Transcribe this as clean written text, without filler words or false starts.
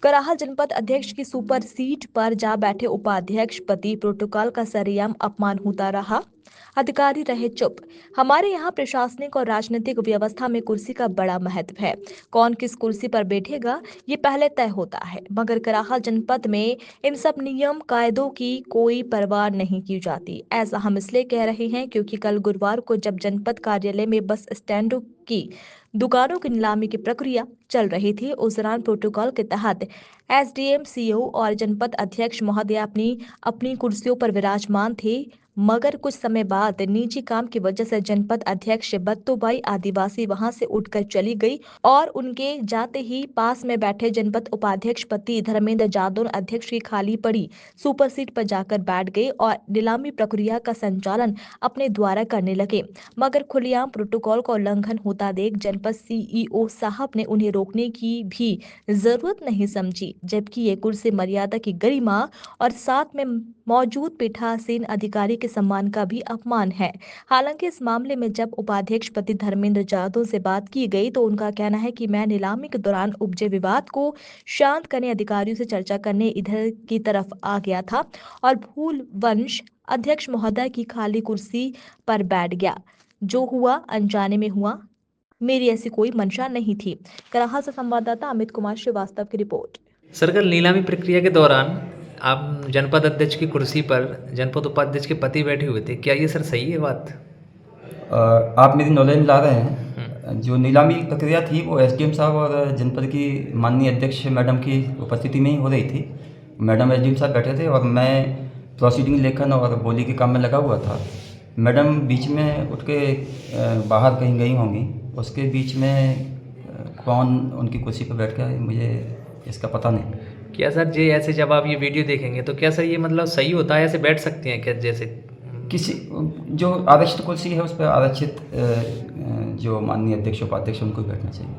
कराहल जनपद अध्यक्ष की सुपर सीट पर जा बैठे उपाध्यक्ष पति प्रोटोकॉल का सरेआम अपमान होता रहा। अधिकारी रहे चुप। हमारे यहाँ प्रशासनिक और राजनीतिक व्यवस्था में कुर्सी का बड़ा महत्व है। कौन किस कुर्सी पर बैठेगा ये पहले तय होता है, मगर कराहल जनपद में इन सब नियम कायदों की कोई परवाह नहीं की जाती। ऐसा हम इसलिए कह रहे हैं क्योंकि कल गुरुवार को जब जनपद कार्यालय में बस स्टैंडों की दुकानों की नीलामी की प्रक्रिया चल रही थी, उस दौरान प्रोटोकॉल के तहत एसडीएम, सीओ और जनपद अध्यक्ष महोदय अपनी अपनी कुर्सियों पर विराजमान थे। मगर कुछ समय बाद निजी काम की वजह से जनपद अध्यक्ष बत्तूबाई आदिवासी वहां से उठकर चली गई और उनके जाते ही पास में बैठे जनपद उपाध्यक्ष पति धर्मेंद्र जादव अध्यक्ष की खाली पड़ी सुपर सीट पर जाकर बैठ गए और नीलामी प्रक्रिया का संचालन अपने द्वारा करने लगे। मगर खुलेआम प्रोटोकॉल का उल्लंघन होता देख जनपद सीईओ साहब ने उन्हें रोकने की भी जरूरत नहीं समझी, जबकि ये कुर्सी मर्यादा की गरिमा और साथ में मौजूद पीठासीन अधिकारी के सम्मान का भी अपमान है। हालांकि इस मामले में जब उपाध्यक्ष पति धर्मेंद्र जादव से बात की गई तो उनका कहना है कि मैं नीलामी के दौरान उपजे विवाद को शांत करने अधिकारियों से चर्चा करने इधर की तरफ आ गया था और भूल वंश अध्यक्ष महोदय की खाली कुर्सी पर बैठ गया। जो हुआ अनजाने में हुआ, मेरी ऐसी कोई मंशा नहीं थी। कराहा से संवाददाता अमित कुमार श्रीवास्तव की रिपोर्ट। सर, कल नीलामी प्रक्रिया के दौरान आप जनपद अध्यक्ष की कुर्सी पर जनपद उपाध्यक्ष के पति बैठे हुए थे, क्या ये सर सही है बात? आप मेरी नॉलेज में ला रहे हैं। जो नीलामी प्रक्रिया थी वो एसडीएम साहब और जनपद की माननीय अध्यक्ष मैडम की उपस्थिति में ही हो रही थी। मैडम एसडीएम साहब बैठे थे और मैं प्रोसीडिंग लेखन और बोली के काम में लगा हुआ था। मैडम बीच में उठ के बाहर कहीं गई होंगी। उसके बीच में कौन उनकी कुर्सी पर बैठ गया मुझे इसका पता नहीं। क्या सर जी, ऐसे जब आप ये वीडियो देखेंगे तो क्या सर ये मतलब सही होता है, ऐसे बैठ सकते हैं क्या? जैसे किसी जो आरक्षित कुर्सी है उस पर आरक्षित जो माननीय अध्यक्ष उपाध्यक्ष उनको बैठना चाहिए।